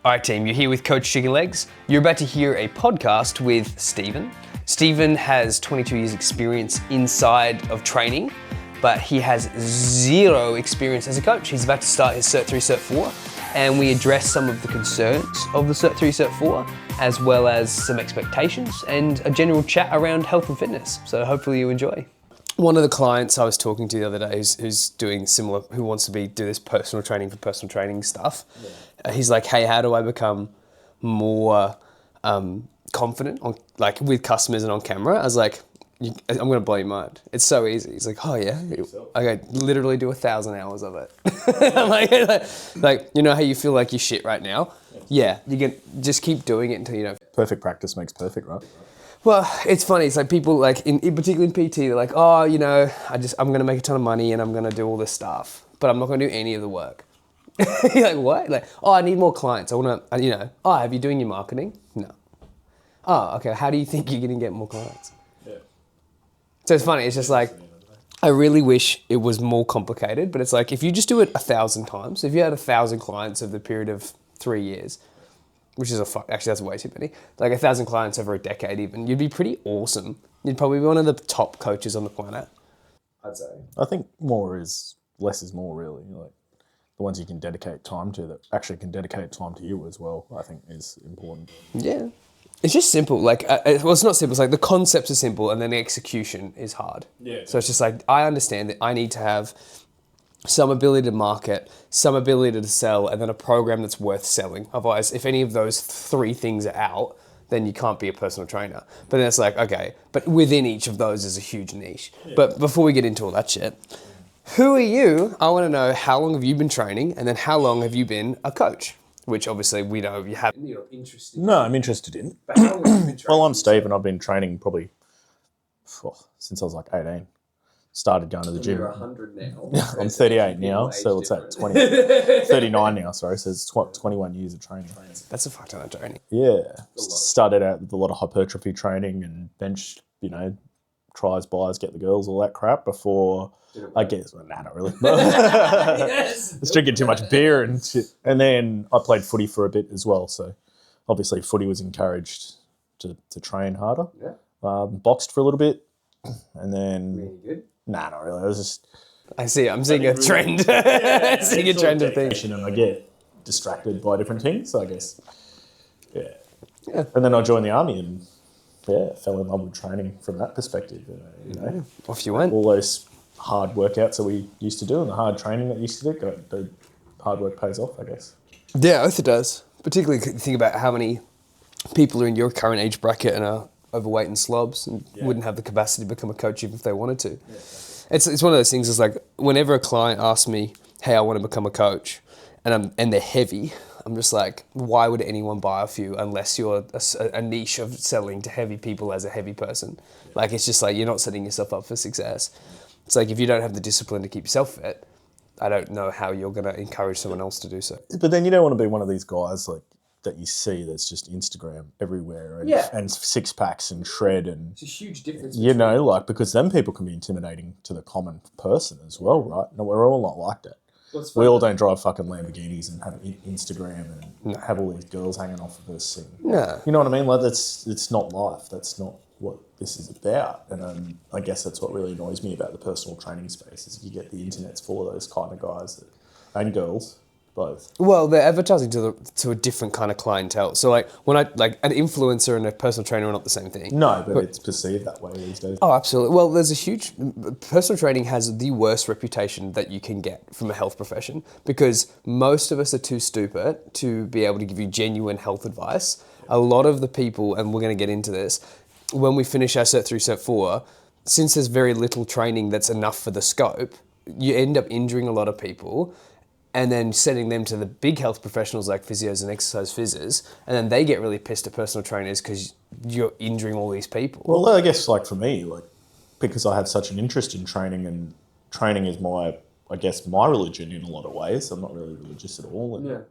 All right, team, you're here with Coach Chicken Legs. You're about to hear a podcast with Stephen. Stephen has 22 years experience inside of training, but he has zero experience as a coach. He's about to start his Cert 3, Cert 4, and we address some of the concerns of the Cert 3, Cert 4, as well as some expectations and a general chat around health and fitness. So hopefully you enjoy. One of the clients I was talking to the other day who's doing similar, who wants to do this personal training for personal training stuff. Yeah. He's like, hey, how do I become more confident with customers and on camera? I was like, I'm going to blow your mind. It's so easy. He's like, oh yeah? I literally do 1,000 hours of it. like, you know how you feel like you're shit right now? Yeah, you can just keep doing it until you know. Perfect practice makes perfect, right? Well, it's funny. It's like people particularly in PT, they're like, oh, you know, I'm going to make a ton of money and I'm going to do all this stuff, but I'm not going to do any of the work. You're like, what? Like, oh, I need more clients. I want to, have you doing your marketing? No. Oh, okay. How do you think you're going to get more clients? Yeah. So it's funny. It's just like, I really wish it was more complicated, but it's like, if you just do it 1,000 times, if you had 1,000 clients over the period of 3 years, which is actually that's way too many, like 1,000 clients over a decade even, you'd be pretty awesome. You'd probably be one of the top coaches on the planet, I'd say. I think less is more, really. Like the ones you can dedicate time to that actually can dedicate time to you as well, I think is important. Yeah. It's just simple. Like, it's not simple. It's like the concepts are simple and then the execution is hard. Yeah. So it's just like, I understand that I need to have some ability to market, some ability to sell, and then a program that's worth selling. Otherwise, if any of those three things are out, then you can't be a personal trainer. But then it's like, okay, but within each of those is a huge niche. Yeah. But before we get into all that shit, who are you? I want to know, how long have you been training, and then how long have you been a coach? Which obviously we know you haven't. You're interested in. No, I'm interested in. But how long have you been training? Well, I'm Steve, and I've been training probably since I was like 18. Started going to the gym. You're 100 now. I'm 38 now, so it's at 39 now, sorry, so it's 21 years of training. That's a fuck ton of training. Yeah. Started out with a lot of hypertrophy training and bench, tries, buys, get the girls, all that crap before, I guess, not really. Yes. Just drinking too much beer and shit. And then I played footy for a bit as well, so obviously footy was encouraged to train harder. Yeah. Boxed for a little bit, and then... Really good? Nah, not really. I was just... I'm seeing a trend. Seeing a trend of things. And I get distracted by different things, I guess. Yeah. And then I joined the army and, fell in love with training from that perspective. Off you went. All those hard workouts that we used to do and the hard training that we used to do, the hard work pays off, I guess. Yeah, it does. Particularly think about how many people are in your current age bracket and are overweight and slobs and wouldn't have the capacity to become a coach even if they wanted to. Yeah. It's one of those things. It's like whenever a client asks me, "Hey, I want to become a coach," and they're heavy, I'm just like, why would anyone buy off you unless you're a niche of selling to heavy people as a heavy person? Yeah. Like it's just like you're not setting yourself up for success. It's like if you don't have the discipline to keep yourself fit, I don't know how you're going to encourage someone else to do so. But then you don't want to be one of these guys like that you see that's just Instagram everywhere and six packs and shred and it's a huge difference. Because then people can be intimidating to the common person as well, right? No, we're all not like that. We all don't drive fucking Lamborghinis and have Instagram and have all these girls hanging off of us. No. You know what I mean? Like it's not life. That's not what this is about. And I guess that's what really annoys me about the personal training space is you get the internet's full of those kind of guys and girls. Both. Well, they're advertising to a different kind of clientele. So like when an influencer and a personal trainer are not the same thing. No, but it's perceived that way these days. Oh, absolutely. Well, personal training has the worst reputation that you can get from a health profession because most of us are too stupid to be able to give you genuine health advice. A lot of the people, and we're going to get into this, when we finish our Cert 3, Cert 4, since there's very little training that's enough for the scope, you end up injuring a lot of people and then sending them to the big health professionals like physios and exercise physios, and then they get really pissed at personal trainers because you're injuring all these people. Well, I guess like for me, like because I have such an interest in training and training is my religion in a lot of ways. I'm not really religious at all. And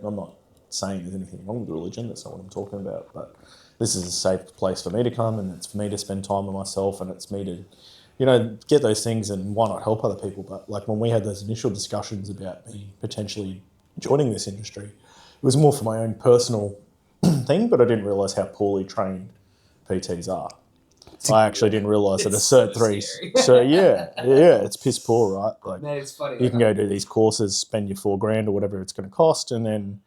I'm not saying there's anything wrong with religion. That's not what I'm talking about. But this is a safe place for me to come and it's for me to spend time with myself and it's me to get those things and why not help other people. But like when we had those initial discussions about me potentially joining this industry, it was more for my own personal thing, but I didn't realise how poorly trained PTs are. I actually didn't realise that a Cert 3... So, yeah, it's piss poor, right? Like, Man, it's funny. you can go do these courses, spend your $4,000 or whatever it's going to cost, and then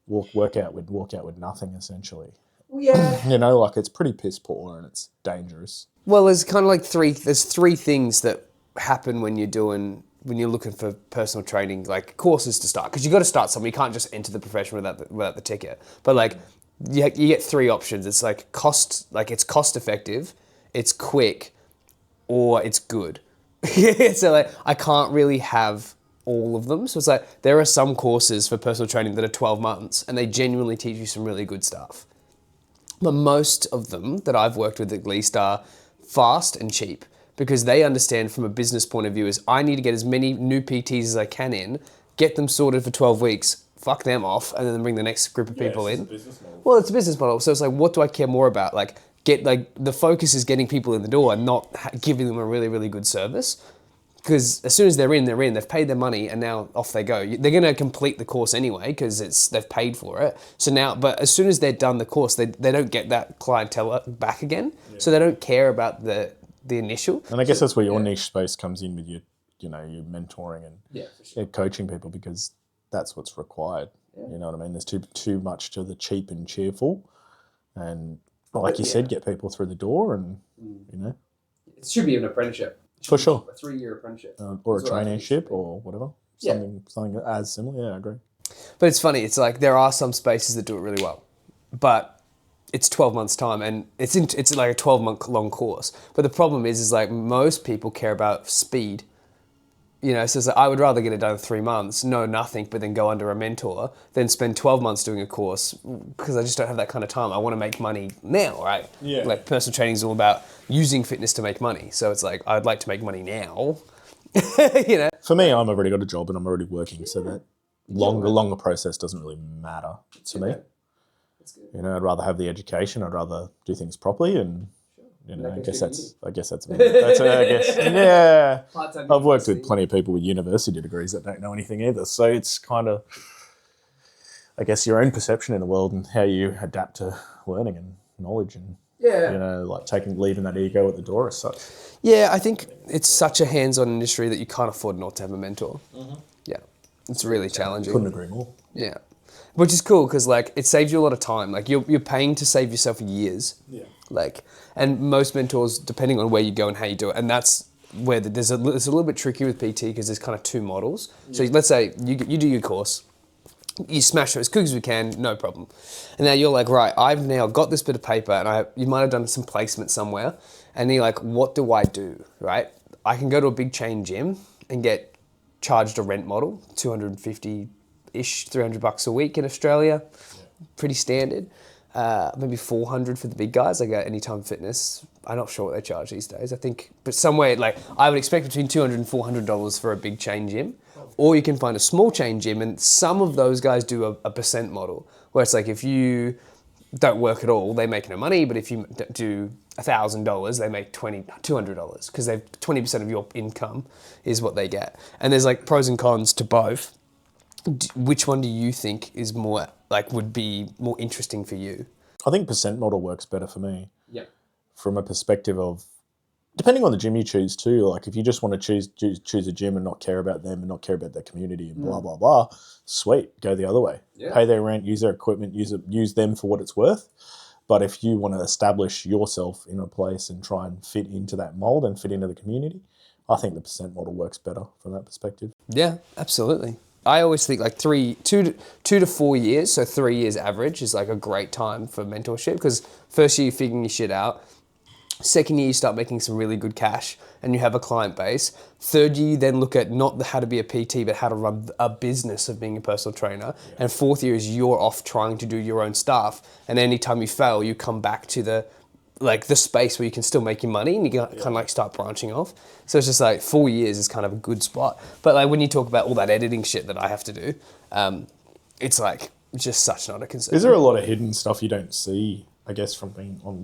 walk out with nothing, essentially. Yeah. You know, like, it's pretty piss poor and it's dangerous. Well, there's kind of like there's three things that happen when you're looking for personal training, like courses to start, because you got to start somewhere. You can't just enter the profession without the ticket. But like, you get three options. It's like it's cost effective, it's quick, or it's good. So like, I can't really have all of them. So it's like, there are some courses for personal training that are 12 months and they genuinely teach you some really good stuff. But most of them that I've worked with at least are fast and cheap, because they understand from a business point of view is I need to get as many new PTs as I can in, get them sorted for 12 weeks, fuck them off, and then bring the next group of people in. Well, it's a business model. So it's like, what do I care more about? Like, the focus is getting people in the door and not giving them a really, really good service. Because as soon as they're in, they've paid their money and now off they go. They're going to complete the course anyway because they've paid for it. So now, but as soon as they're done the course, they don't get that clientele back again. Yeah. So they don't care about the initial. And I guess that's where your niche space comes in with your mentoring and coaching people, because that's what's required. Yeah. You know what I mean? There's too much to the cheap and cheerful. And like you said, get people through the door and, It should be an apprenticeship. For sure. A 3-year apprenticeship. Or a traineeship or whatever. Something as similar. Yeah, I agree. But it's funny. It's like there are some spaces that do it really well. But it's 12 months time and it's like a 12-month long course. But the problem is like most people care about speed. So it's like, I would rather get it done in 3 months, know nothing, but then go under a mentor, than spend 12 months doing a course, because I just don't have that kind of time. I want to make money now, right? Yeah. Like personal training is all about using fitness to make money. So it's like, I'd like to make money now, For me, I've already got a job and I'm already working, so that longer process doesn't really matter to me. That's good. I'd rather have the education. I'd rather do things properly and... I guess that's yeah. I've worked with plenty of people with university degrees that don't know anything either. So it's kind of, I guess, your own perception in the world and how you adapt to learning and knowledge and, like leaving that ego at the door as such. Yeah, I think it's such a hands-on industry that you can't afford not to have a mentor. Mm-hmm. Yeah, it's really challenging. Couldn't agree more. Yeah. Which is cool because like it saves you a lot of time. Like you're paying to save yourself years. Yeah. Like, and most mentors, depending on where you go and how you do it, and that's where it's a little bit tricky with PT because there's kind of two models. Yeah. So let's say you do your course, you smash it as quick as we can, no problem. And now you're like, right, I've now got this bit of paper and you might have done some placement somewhere, and you're like, what do I do, right? I can go to a big chain gym and get charged a rent model, $250-ish, $300 a week in Australia, pretty standard. Maybe 400 for the big guys, like Anytime Fitness. I'm not sure what they charge these days. I think, but somewhere like I would expect between $200 and $400 for a big chain gym, or you can find a small chain gym, and some of those guys do a percent model, where it's like if you don't work at all, they make no money, but if you do $1,000, they make $200 because they've 20% of your income is what they get. And there's like pros and cons to both. Which one do you think is more would be more interesting for you? I think percent model works better for me. Yeah. From a perspective of, depending on the gym you choose too, like if you just want to choose a gym and not care about them and not care about their community and blah, blah, blah, sweet, go the other way. Yeah. Pay their rent, use their equipment, use them for what it's worth. But if you want to establish yourself in a place and try and fit into that mold and fit into the community, I think the percent model works better from that perspective. Yeah, absolutely. I always think like 2 to 4 years, so 3 years average is like a great time for mentorship, because first year you're figuring your shit out. Second year you start making some really good cash and you have a client base. Third year you then look at not how to be a PT, but how to run a business of being a personal trainer. Yeah. And fourth year is you're off trying to do your own stuff. And anytime you fail, you come back to the space where you can still make your money and you can kind of like start branching off. So it's just like 4 years is kind of a good spot. But like when you talk about all that editing shit that I have to do, it's like just such not a concern. Is there a lot of hidden stuff you don't see, I guess, from being on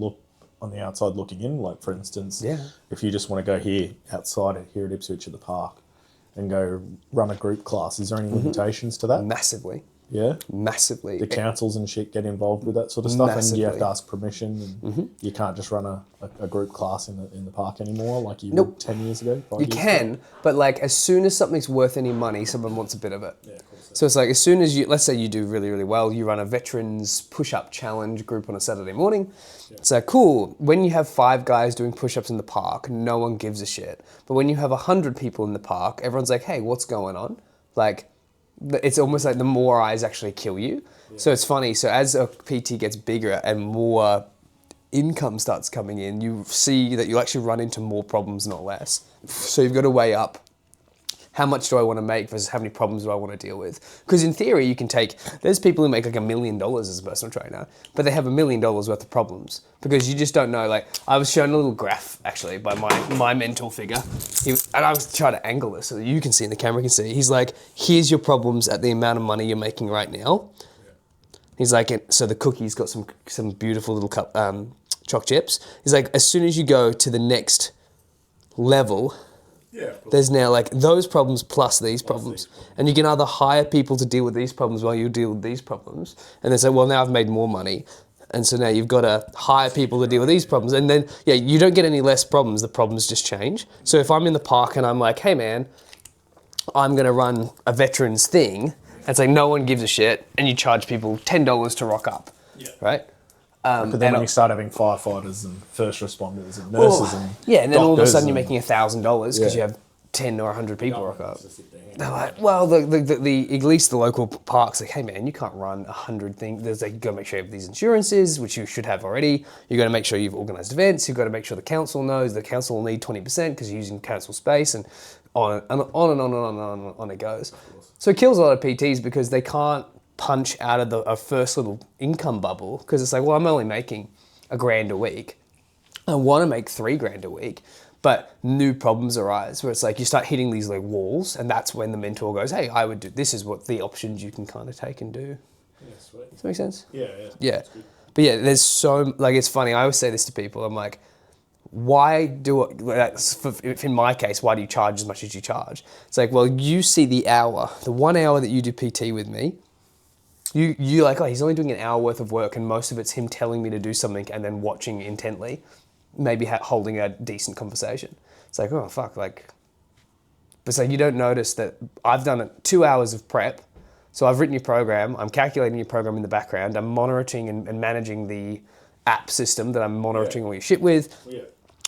the outside looking in? Like for instance, if you just want to go here outside here at Ipswich at the park and go run a group class, is there any limitations to that? Massively. Yeah. Massively. The councils and shit get involved with that sort of stuff, Massively. and you have to ask permission, and you can't just run a group class in the park anymore like you Nope. would 10 years ago. You can, but like as soon as something's worth any money, someone wants a bit of it. Yeah, of course. So it's like as soon as you, let's say you do really, really well, you run a veterans push-up challenge group on a Saturday morning. Yeah. It's like, cool, when you have 5 guys doing push-ups in the park, no one gives a shit. But when you have 100 people in the park, everyone's like, hey, what's going on? Like, it's almost like the more eyes actually kill you. Yeah. So it's funny, so as a PT gets bigger and more income starts coming in, you see that you actually run into more problems, not less. So you've got to weigh up, how much do I want to make versus how many problems do I want to deal with? Because in theory, you can take, there's people who make like $1 million as a personal trainer, but they have $1 million worth of problems because you just don't know. Like I was shown a little graph actually by my mentor figure. And I was trying to angle this so that you can see and the camera can see. He's like, here's your problems at the amount of money you're making right now. He's like, so the cookie's got some beautiful little choc chips. He's like, as soon as you go to the next level, there's now like those problems plus these problems. And you can either hire people to deal with these problems while you deal with these problems. And they say, well, now I've made more money. And so now you've got to hire people to deal with these problems. And then, yeah, you don't get any less problems. The problems just change. So if I'm in the park and I'm like, hey, man, I'm going to run a veterans thing. It's like no one gives a shit. And you charge people $10 to rock up, right? But then when you start having firefighters and first responders and nurses and and then all of a sudden you're making $1,000 because you have 10 or 100 people rock up. They're like, well, the at least the local park's like, hey man, you can't run 100 things. There's like, you got to make sure you have these insurances, which you should have already. You got to make sure you've organised events. You've got to make sure the council knows. The council will need 20% because you're using council space, and on and on it goes. So it kills a lot of PTs because they can't punch out of a first little income bubble because it's like, well, I'm only making $1,000 a week. I want to make $3,000 a week, but new problems arise where it's like you start hitting these like walls, and that's when the mentor goes, hey, I would do, this is what the options you can kind of take and do. Yeah, sweet. Does that make sense? Yeah. But yeah, there's so, like, it's funny. I always say this to people. I'm like, why do it, in my case, why do you charge as much as you charge? It's like, well, you see the 1 hour that you do PT with me, you like, oh, he's only doing an hour worth of work and most of it's him telling me to do something and then watching intently, maybe holding a decent conversation. It's like, oh, fuck, like, but so you don't notice that I've done 2 hours of prep. So I've written your program, I'm calculating your program in the background, I'm monitoring and managing the app system that I'm monitoring all your shit with. Yeah.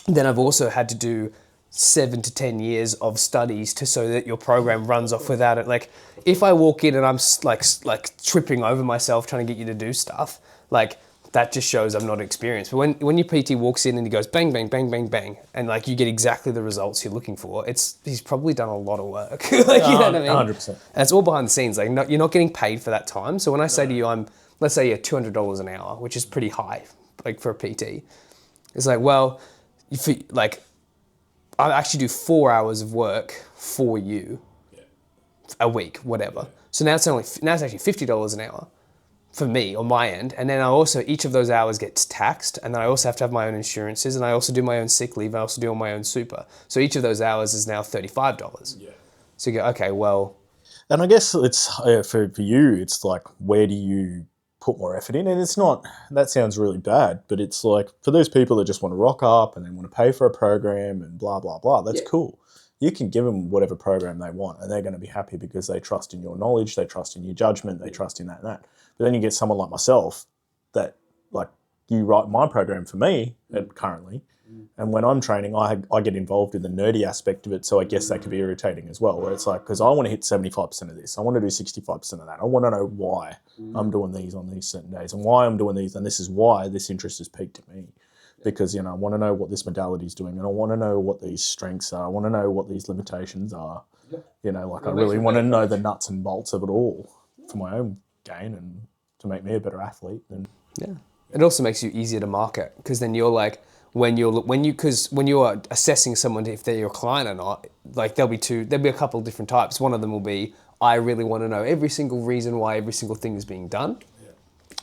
Then I've also had to do 7 to 10 years of studies so that your program runs off without it. Like if I walk in and I'm like tripping over myself trying to get you to do stuff, like that just shows I'm not experienced. But when your PT walks in and he goes bang, bang, bang, bang, bang, and like you get exactly the results you're looking for, he's probably done a lot of work. Like, you know what I mean? 100%. And it's all behind the scenes. Like you're not getting paid for that time. So when I say to you, let's say you're $200 an hour, which is pretty high, like for a PT. It's like, well, I actually do 4 hours of work for you a week, whatever. So now it's actually $50 an hour for me on my end. And then each of those hours gets taxed. And then I also have to have my own insurances, and I also do my own sick leave. I also do all my own super. So each of those hours is now $35. Yeah. So you go, okay, well. And I guess it's for you, it's like, where do you put more effort in? And it's not, that sounds really bad, but it's like for those people that just want to rock up and they want to pay for a program and blah, blah, blah, that's cool. You can give them whatever program they want and they're going to be happy because they trust in your knowledge, they trust in your judgment, they trust in that and that. But then you get someone like myself that, like, you write my program for me currently, and when I'm training, I get involved in the nerdy aspect of it, so I guess that could be irritating as well, where it's like, because I want to hit 75% of this, I want to do 65% of that, I want to know why I'm doing these on these certain days, and why I'm doing these, and this is why this interest has piqued at me. Because, I want to know what this modality is doing, and I want to know what these strengths are, I want to know what these limitations are. I really want to know the nuts and bolts of it all for my own gain and to make me a better athlete. It also makes you easier to market, because then you're like, when you're assessing someone if they're your client or not, like there'll be a couple of different types. One of them will be, I really want to know every single reason why every single thing is being done.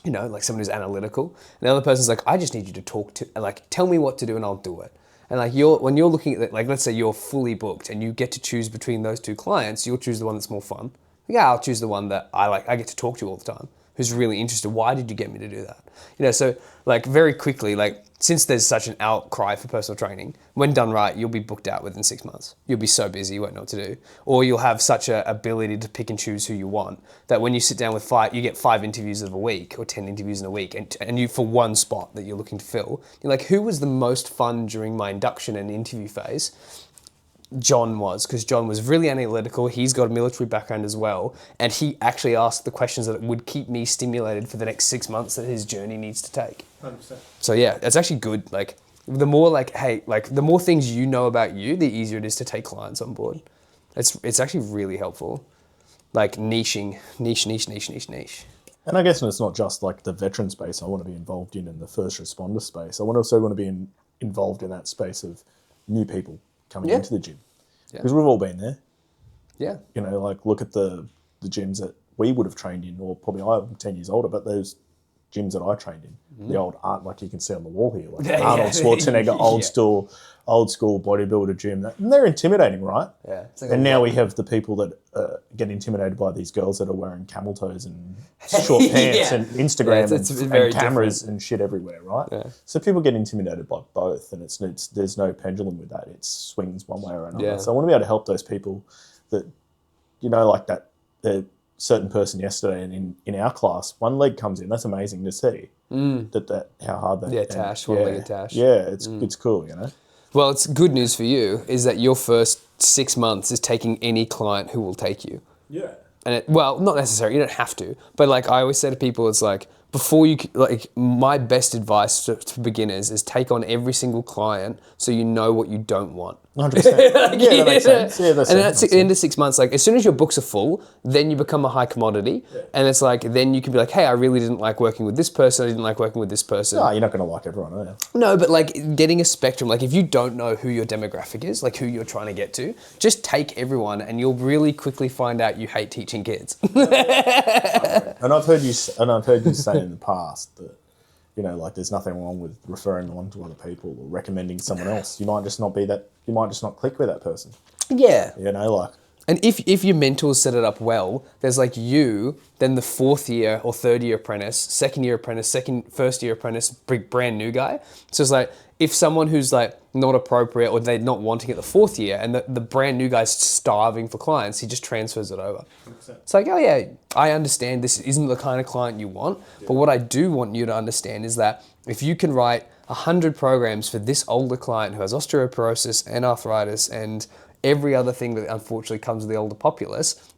Like someone who's analytical. And the other person's like, I just need you to tell me what to do and I'll do it. And like when you're looking at it, like let's say you're fully booked and you get to choose between those two clients, you'll choose the one that's more fun. Yeah, I'll choose the one that I get to talk to all the time, who's really interested. Why did you get me to do that? So like very quickly, like since there's such an outcry for personal training, when done right, you'll be booked out within 6 months. You'll be so busy, you won't know what to do. Or you'll have such an ability to pick and choose who you want that when you sit down with you get 5 interviews of a week or 10 interviews in a week, and you for one spot that you're looking to fill, you're like, who was the most fun during my induction and interview phase? John was, because John was really analytical. He's got a military background as well, and he actually asked the questions that would keep me stimulated for the next 6 months that his journey needs to take. 100%. So yeah, it's actually good. Like the more the more things you know about you, the easier it is to take clients on board. It's actually really helpful. Like niche. And I guess it's not just like the veteran space I want to be involved in the first responder space. I also want to be involved in that space of new people coming into the gym. Because we've all been there. Yeah. Like look at the gyms that we would have trained in, or probably I'm 10 years older, but those gyms that I trained in, the old art, like you can see on the wall here, like Arnold Schwarzenegger, old school bodybuilder gym. And they're intimidating, right? Yeah. Like and now we have the people that get intimidated by these girls that are wearing camel toes and short pants and Instagram and cameras and shit everywhere, right? Yeah. So people get intimidated by both, and there's no pendulum with that. It swings one way or another. Yeah. So I want to be able to help those people that, like that certain person yesterday, and in our class, one leg comes in. That's amazing to see. That how hard that. Yeah, Tash, one-legged Tash. Yeah, it's cool, Well, it's good news for you is that your first 6 months is taking any client who will take you. Yeah. And not necessarily, you don't have to, but like I always say to people, it's like before you, like my best advice to beginners is take on every single client so you know what you don't want. 100%. That makes sense. Yeah, that's and at the end of 6 months, like as soon as your books are full, then you become a high commodity. Yeah. And it's like, then you can be like, hey, I really didn't like working with this person. I didn't like working with this person. No, you're not going to like everyone, are you? No, but like getting a spectrum, like if you don't know who your demographic is, like who you're trying to get to, just take everyone and you'll really quickly find out you hate teaching kids. And I've heard you say in the past that, like there's nothing wrong with referring on to other people or recommending someone else. You might just not click with that person. Yeah. Like. And if your mentors set it up well, there's like you, then the 4th year or 3rd year apprentice, 2nd year apprentice, first year apprentice, brand new guy. So it's like, if someone who's like not appropriate or they're not wanting it the 4th year and the brand new guy's starving for clients, he just transfers it over. 100%. It's like, oh yeah, I understand this isn't the kind of client you want, but what I do want you to understand is that if you can write 100 programs for this older client who has osteoporosis and arthritis and every other thing that unfortunately comes with the older populace,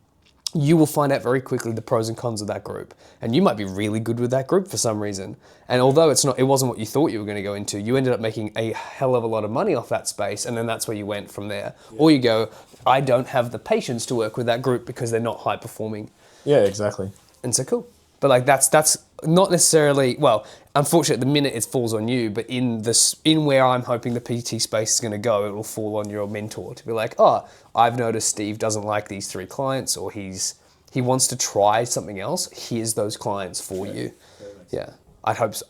you will find out very quickly the pros and cons of that group. And you might be really good with that group for some reason. And although it wasn't what you thought you were going to go into, you ended up making a hell of a lot of money off that space. And then that's where you went from there. Yeah. Or you go, I don't have the patience to work with that group because they're not high performing. Yeah, exactly. And so cool. But like that's not necessarily, well, unfortunately at the minute it falls on you, but in where I'm hoping the PT space is going to go, it will fall on your mentor to be like, oh, I've noticed Steve doesn't like these 3 clients, or he wants to try something else. Here's those clients for you. Yeah, I hope so.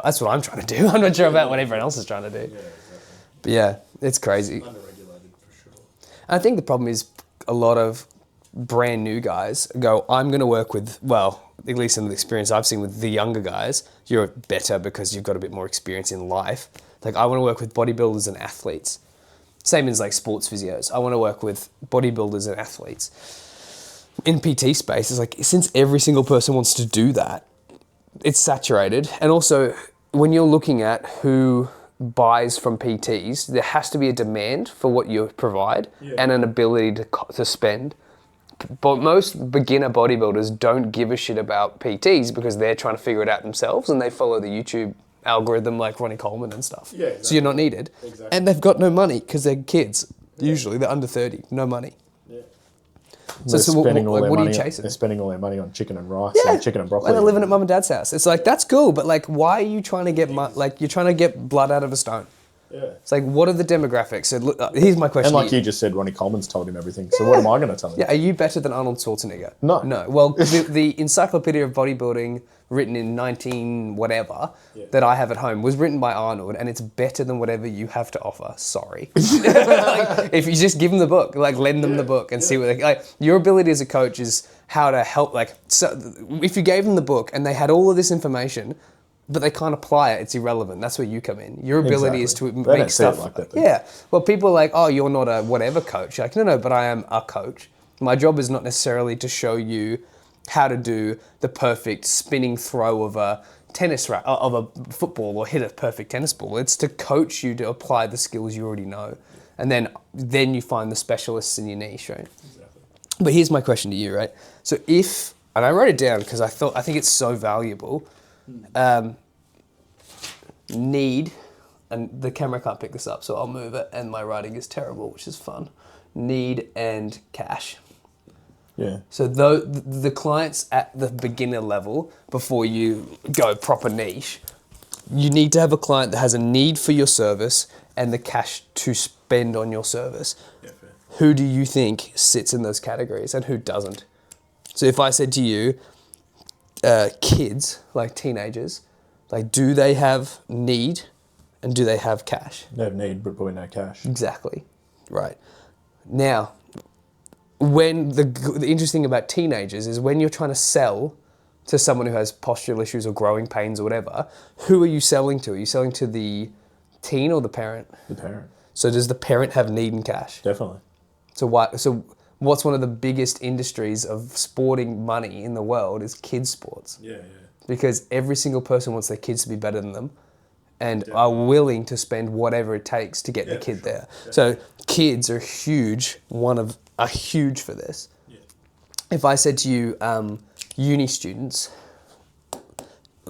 That's what I'm trying to do. I'm not sure about what everyone else is trying to do. Yeah, exactly. But yeah, it's crazy. Underregulated for sure. I think the problem is a lot of brand new guys go, I'm going to work with, well, at least in the experience I've seen with the younger guys, you're better because you've got a bit more experience in life. Like I want to work with bodybuilders and athletes. Same as like sports physios. I want to work with bodybuilders and athletes. In PT space, it's like, since every single person wants to do that, it's saturated. And also when you're looking at who buys from PTs, there has to be a demand for what you provide and an ability to spend. But most beginner bodybuilders don't give a shit about PTs because they're trying to figure it out themselves and they follow the YouTube algorithm like Ronnie Coleman and stuff. Yeah, exactly. So you're not needed. Exactly. And they've got no money because they're kids. Yeah. Usually they're under 30, no money. Yeah. So what are you chasing? They're spending all their money on chicken and rice and chicken and broccoli. And they're living at mum and dad's house. It's like, that's cool, but like, why are you trying to get you're trying to get blood out of a stone? Yeah. It's like, what are the demographics? So look, here's my question. And like you just said, Ronnie Coleman's told him everything. So what am I going to tell him? Yeah, are you better than Arnold Schwarzenegger? No. No. Well, the Encyclopedia of Bodybuilding, written in 19 whatever, that I have at home, was written by Arnold, and it's better than whatever you have to offer. Sorry. Like, if you just give them the book, like lend them the book and see what they like. Your ability as a coach is how to help. Like, so if you gave them the book and they had all of this information, but they can't apply it, it's irrelevant. That's where you come in. Your ability is to make stuff. Like that, yeah. Well, people are like, oh, you're not a whatever coach. You're like, no, but I am a coach. My job is not necessarily to show you how to do the perfect spinning throw of a of a football or hit a perfect tennis ball. It's to coach you to apply the skills you already know, and then you find the specialists in your niche, right? Exactly. But here's my question to you, right? So and I wrote it down because I think it's so valuable. Need, and the camera can't pick this up, so I'll move it, and my writing is terrible, which is fun. Need and cash. Yeah. So the clients at the beginner level, before you go proper niche, you need to have a client that has a need for your service and the cash to spend on your service. Yeah, fair. Who do you think sits in those categories and who doesn't? So if I said to you, kids, like teenagers, like, do they have need and do they have cash? They have need, but probably no cash. Exactly. Right. Now, when the interesting thing about teenagers is when you're trying to sell to someone who has postural issues or growing pains or whatever, who are you selling to? Are you selling to the teen or the parent? The parent. So does the parent have need and cash? Definitely. So what's one of the biggest industries of sporting money in the world is kids sports. Yeah. Because every single person wants their kids to be better than them and are willing to spend whatever it takes to get the kid there. Yeah. So kids are huge for this. Yeah. If I said to you, uni students,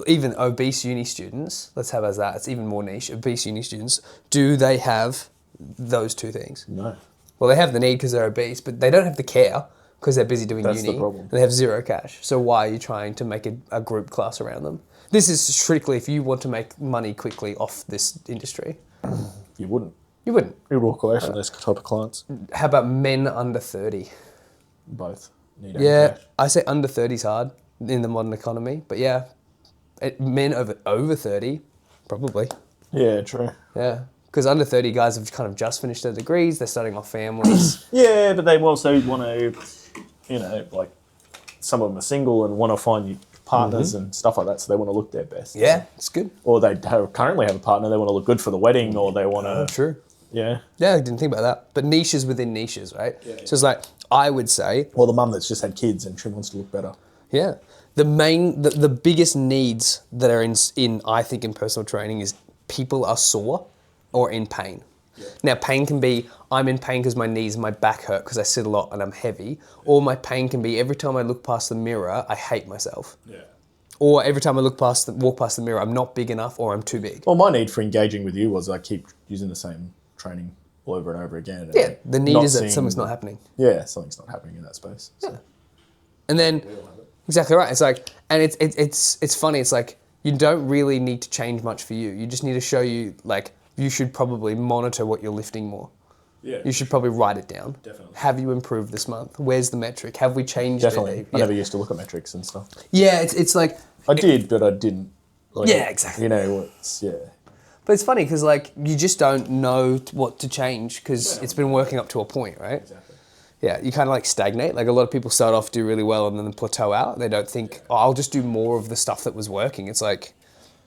even obese uni students, let's have as that, it's even more niche, obese uni students, do they have those two things? No. Well, they have the need because they're obese, but they don't have the care because they're busy doing uni. That's the problem. And they have zero cash. So why are you trying to make a group class around them? This is strictly if you want to make money quickly off this industry. You wouldn't. You wouldn't. You'd walk away from those type of clients. How about men under 30? Both. Need Yeah, I say under 30 is hard in the modern economy. But yeah, men over 30, probably. Yeah, true. Yeah. Because under 30 guys have kind of just finished their degrees, they're starting off families. Yeah, but they also want to, like, some of them are single and want to find partners and stuff like that, so they want to look their best. Yeah, it's good. Or they currently have a partner, they want to look good for the wedding, or they want to... True. Yeah. Yeah, I didn't think about that. But niches within niches, right? Yeah. So it's like, I would say... Well, the mum that's just had kids and she wants to look better. Yeah. The biggest needs that are in I think, in personal training is people are sore or in pain. Yeah. Now, pain can be, I'm in pain because my knees and my back hurt because I sit a lot and I'm heavy. Or my pain can be every time I look past the mirror, I hate myself. Yeah. Or every time I walk past the mirror, I'm not big enough or I'm too big. Well, my need for engaging with you was I keep using the same training all over and over again. Yeah, the need is that something's not happening. Yeah, something's not happening in that space. So. Yeah. And then, exactly right. It's like, and it's funny. It's like, you don't really need to change much for you. You just need to show you, like, you should probably monitor what you're lifting more. Yeah. You should probably write it down. Definitely. Have you improved this month? Where's the metric? Have we changed Definitely. it? I never used to look at metrics and stuff. Yeah, it's like... I did, but I didn't. Like, yeah, exactly. You know, yeah. But it's funny because, like, you just don't know what to change because it's been working up to a point, right? Exactly. Yeah, you kind of like stagnate. Like, a lot of people start off, do really well, and then plateau out. They don't think, oh, I'll just do more of the stuff that was working. It's like...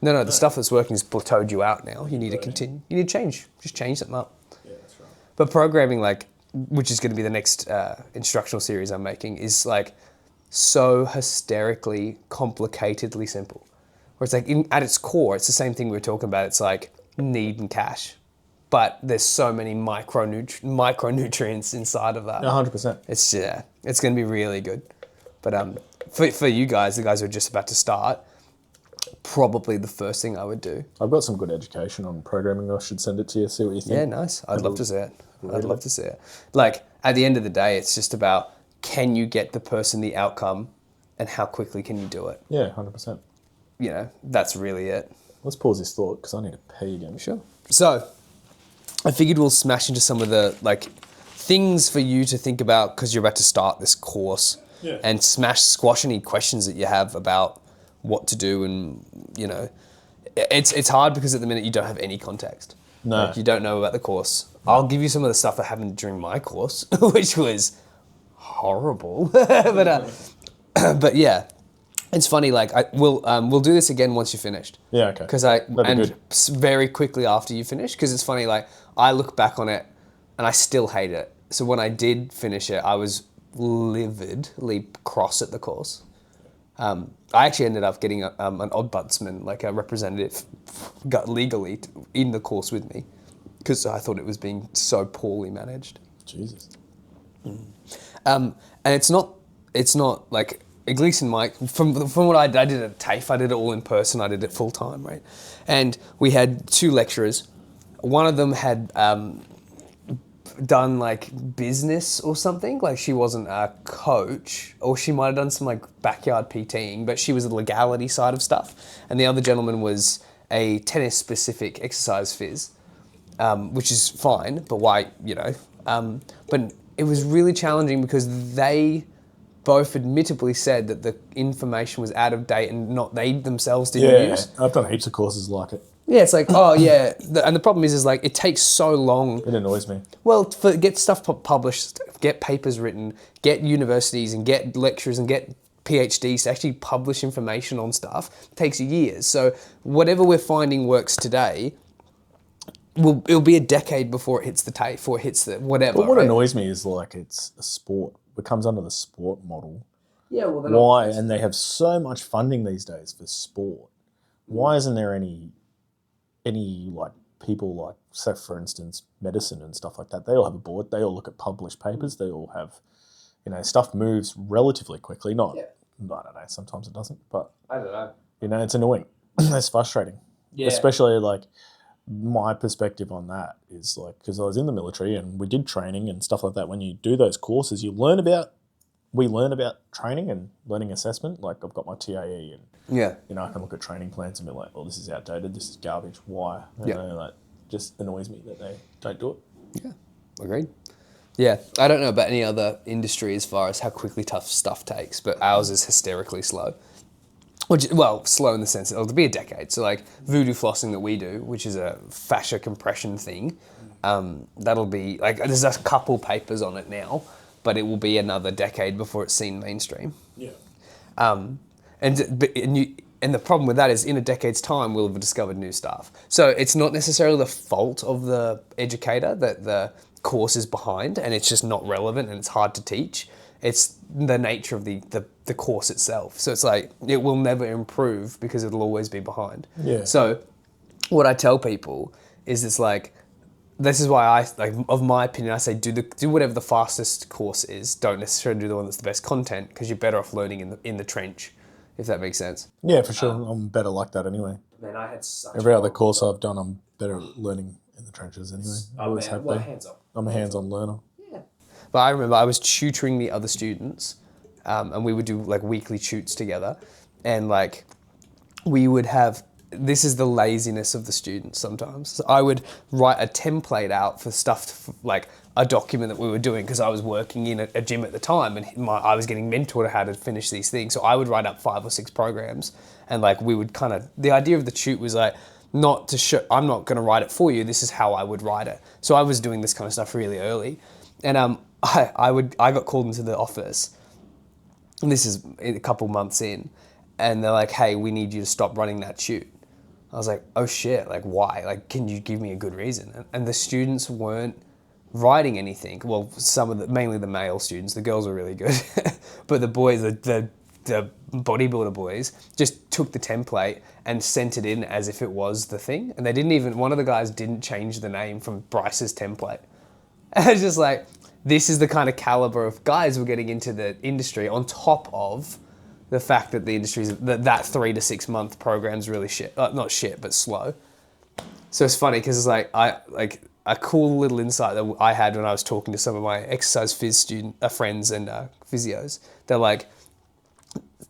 No, the stuff that's working has plateaued you out now. You need to continue. You need to change. Just change something up. Yeah, that's right. But programming, like, which is going to be the next instructional series I'm making, is like so hysterically, complicatedly simple. Where it's like, at its core, it's the same thing we were talking about. It's like need and cash. But there's so many micronutrients inside of that. 100%. It's going to be really good. But for you guys, the guys who are just about to start, probably the first thing I would do. I've got some good education on programming. I should send it to you, see what you think. Yeah, nice. I'd love to see it. I'd love to see it. Like, at the end of the day, it's just about, can you get the person the outcome and how quickly can you do it? Yeah, 100%. You know, that's really it. Let's pause this thought because I need to pee again. Sure. So, I figured we'll smash into some of the like things for you to think about because you're about to start this course, and squash any questions that you have about what to do. And it's hard because at the minute you don't have any context. No. Like, you don't know about the course. I'll give you some of the stuff that happened during my course, which was horrible. But yeah, it's funny. Like we'll do this again once you're finished. Yeah, okay. Because good. very quickly after you finish, because it's funny. Like I look back on it, and I still hate it. So when I did finish it, I was lividly cross at the course. I actually ended up getting an ombudsman, like a representative, got legally in the course with me, because I thought it was being so poorly managed. Jesus. And it's not like, at least in my, from what I did at TAFE, I did it all in person, I did it full time, right? And we had 2 lecturers. One of them had done like business or something, like she wasn't a coach, or she might have done some like backyard PTing, but she was the legality side of stuff. And the other gentleman was a tennis specific exercise phys, which is fine, but why, but it was really challenging because they both admittably said that the information was out of date and not they themselves didn't use. I've done heaps of courses like it. Yeah, it's like, oh yeah, and the problem is like it takes so long. It annoys me. Well, to get stuff published, get papers written, get universities and get lecturers and get PhDs to actually publish information on stuff takes years. So whatever we're finding works today, it'll be a decade before it hits the tape, before it hits the whatever. But what annoys me is like it's a sport. It comes under the sport model. Yeah, well, why? And they have so much funding these days for sport. Why isn't there any like people like, say for instance, medicine and stuff like that? They all have a board. They all look at published papers. They all have, stuff moves relatively quickly. I don't know. Sometimes it doesn't, but I don't know. It's annoying. It's frustrating. Yeah. Especially like my perspective on that is like, because I was in the military and we did training and stuff like that. When you do those courses, we learn about training and learning assessment. Like I've got my TAE and I can look at training plans and be like, well, this is outdated. This is garbage. Why? Like just annoys me that they don't do it. Yeah, agreed. Yeah, I don't know about any other industry as far as how quickly tough stuff takes, but ours is hysterically slow. Slow in the sense that it'll be a decade. So like voodoo flossing that we do, which is a fascia compression thing, that'll be like, there's a couple papers on it now, but it will be another decade before it's seen mainstream. Yeah. And the problem with that is in a decade's time, we'll have discovered new stuff. So it's not necessarily the fault of the educator that the course is behind and it's just not relevant and it's hard to teach. It's the nature of the course itself. So it's like, it will never improve because it'll always be behind. Yeah. So what I tell people is it's like, this is why of my opinion, I say do whatever the fastest course is. Don't necessarily do the one that's the best content because you're better off learning in the trench, if that makes sense. Yeah, for sure. I'm better like that anyway. Man, I had such every other course I've done, I'm better learning in the trenches anyway. I always have been. Hands-on. I'm a hands-on learner. Yeah. But I remember I was tutoring the other students, and we would do like weekly tutes together, and like we would have. This is the laziness of the students sometimes. So I would write a template out for stuff, like a document that we were doing, because I was working in a gym at the time and I was getting mentored how to finish these things. So I would write up 5 or 6 programs and like we would the idea of the tute was like, not to show, I'm not going to write it for you, this is how I would write it. So I was doing this kind of stuff really early. And I got called into the office, and this is a couple months in, and they're like, hey, we need you to stop running that tute. I was like, oh shit, like why? Like, can you give me a good reason? And the students weren't writing anything. Well, mainly the male students, the girls were really good. But the boys, the bodybuilder boys, just took the template and sent it in as if it was the thing. And one of the guys didn't change the name from Bryce's template. And it's just like, this is the kind of caliber of guys we're getting into the industry, on top of the fact that the industry's that 3 to 6 month program's really shit. Not shit, but slow. So it's funny because it's like a cool little insight that I had when I was talking to some of my exercise phys friends and physios. They're like,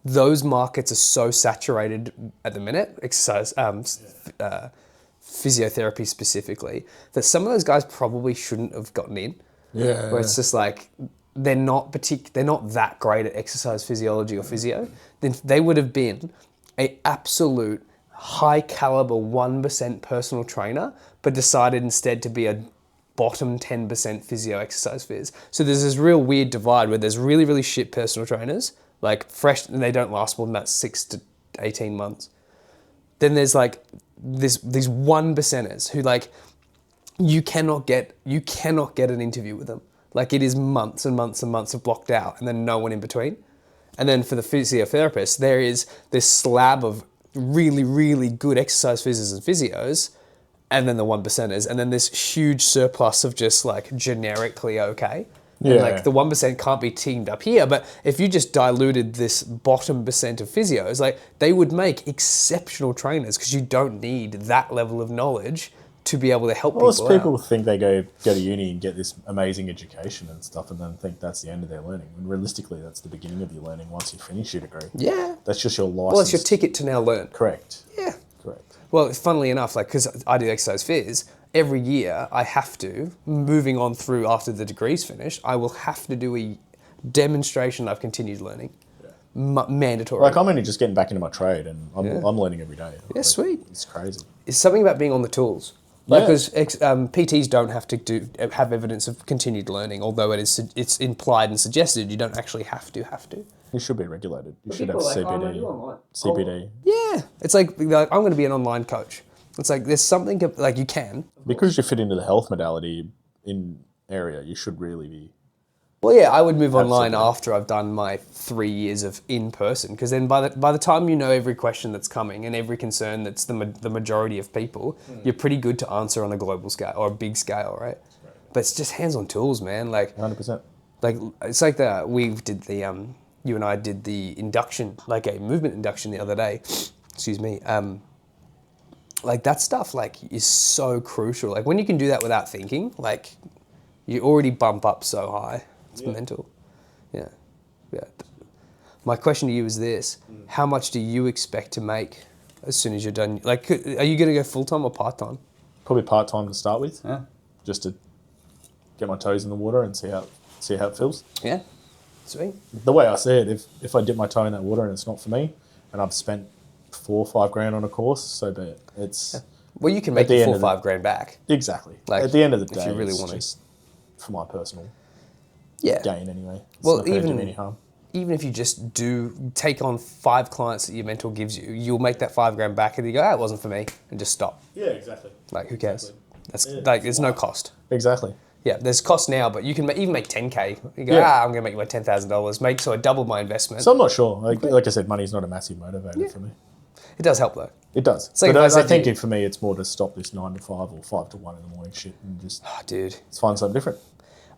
those markets are so saturated at the minute, exercise, physiotherapy specifically, that some of those guys probably shouldn't have gotten in. Yeah. Where it's just like, they're not that great at exercise physiology or physio, then they would have been a absolute high caliber 1% personal trainer, but decided instead to be a bottom 10% physio exercise phys. So there's this real weird divide where there's really, really shit personal trainers, like fresh, and they don't last more than about 6 to 18 months. Then there's like these 1%ers who like, you cannot get an interview with them. Like it is months and months and months of blocked out and then no one in between. And then for the physiotherapist, there is this slab of really, really good exercise physios and physios, and then the 1%ers, and then this huge surplus of just like generically okay. Yeah. And like the 1% can't be teamed up here, but if you just diluted this bottom percent of physios, like they would make exceptional trainers because you don't need that level of knowledge to be able to help Most people out. think they go to uni and get this amazing education and stuff and then think that's the end of their learning. And realistically, that's the beginning of your learning once you finish your degree. Yeah. That's just your license. Well, it's your ticket to now learn. Correct. Yeah. Correct. Well, funnily enough, like, because I do exercise phys, every year I have to, moving on through after the degree's finished, I will have to do a demonstration I've continued learning. Mandatory. Like, I'm only just getting back into my trade and I'm learning every day. Yeah, sweet. It's crazy. It's something about being on the tools. Like, because PTs don't have to have evidence of continued learning, although it's implied and suggested. You don't actually have to. You should be regulated. You should have People are like, CPD. online. CPD. Yeah, it's like I'm going to be an online coach. It's like there's something like you can. Because you fit into the health modality in area, you should really be. Well, yeah, I would move online Absolutely. after I've done my 3 years of in person, because then by the time you know every question that's coming and every concern that's the majority of people, you're pretty good to answer on a global scale or a big scale, right? But it's just hands-on tools, man. Like 100%. Like it's like you and I did the induction, like a movement induction the other day. Excuse me. Like that stuff, like is so crucial. Like when you can do that without thinking, like you already bump up so high. It's mental. Yeah. My question to you is this: how much do you expect to make as soon as you're done? Like, are you going to go full time or part time? Probably part-time to start with. Yeah. Just to get my toes in the water and see how it feels. Yeah. Sweet. The way I see it, if I dip my toe in that water and it's not for me, and I've spent $4 or $5 grand on a course, so be it. It's Well, you can make your 4 or 5 grand back. Exactly. Like, at the end of the day, if you really it's want just for my personal Yeah. gain anyway. It's Well, not going to do me any harm. Even if you just do take on 5 clients that your mentor gives you, you'll make that 5 grand back and you go, it wasn't for me, and just stop. Yeah, exactly. Like, who cares? That's Yeah, like, there's no cost. Exactly. Yeah, there's cost now, but you can even make 10K. You go, I'm going to make my $10,000. So I doubled my investment. So I'm not sure. Like I said, money's not a massive motivator for me. It does help though. It does. like But if I I said think to you- for me, it's more to stop this 9 to 5 or 5 to 1 in the morning shit and just Oh, dude. let's find something different.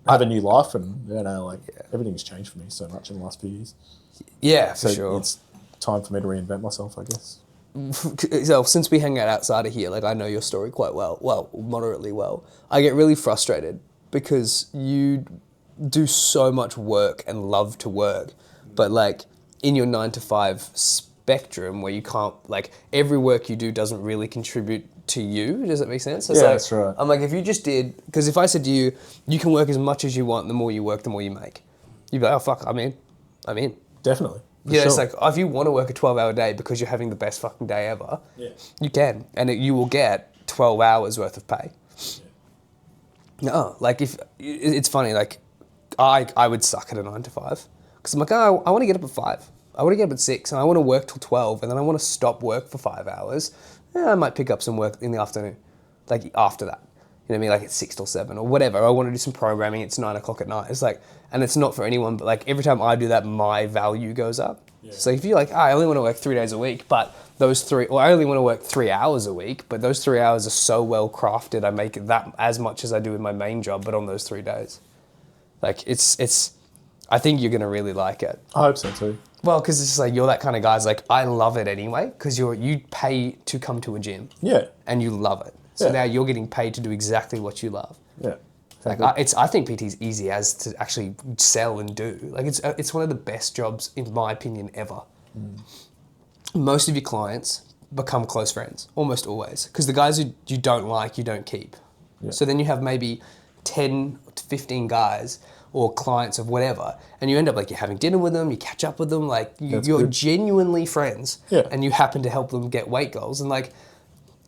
Have a new life, and everything's changed for me so much in the last few years. Yeah, So for sure. it's time for me to reinvent myself, I guess. So since we hang out outside of here, like I know your story quite well, moderately well. I get really frustrated because you do so much work and love to work, but like in your 9 to 5 spectrum where you can't, like every work you do doesn't really contribute to you. Does that make sense? It's Yeah, like, that's right. I'm like, if you just did, because if I said to you, you can work as much as you want, the more you work, the more you make. You'd be like, oh fuck, I'm in. Definitely. For Yeah, sure. it's like if you want to work a 12-hour day because you're having the best fucking day ever, you can, and you will get 12 hours worth of pay. No, like if it's funny, like I would suck at a 9 to 5 because I'm like, oh, I want to get up at 5, I want to get up at 6, and I want to work till 12, and then I want to stop work for 5 hours. I might pick up some work in the afternoon, like after that. You know what I mean? Like at 6 till 7 or whatever. I want to do some programming. It's 9 o'clock at night. It's like, and it's not for anyone, but like every time I do that, my value goes up. Yeah. So if you're like, I only want to work 3 days a week, but I only want to work 3 hours a week, but those 3 hours are so well crafted. I make that as much as I do in my main job, but on those 3 days. Like I think you're going to really like it. I hope so too. Well, because it's just like, you're that kind of guy. It's like, I love it anyway, because you pay to come to a gym. Yeah. And you love it. So Yeah. now you're getting paid to do exactly what you love. Yeah. Like I think PT's easy as to actually sell and do. Like it's one of the best jobs in my opinion ever. Most of your clients become close friends, almost always. Because the guys who you don't like, you don't keep. Yeah. So then you have maybe 10 to 15 guys or clients of whatever, and you end up like you're having dinner with them, you catch up with them, like you're good. genuinely friends, Yeah. and you happen to help them get weight goals. And like,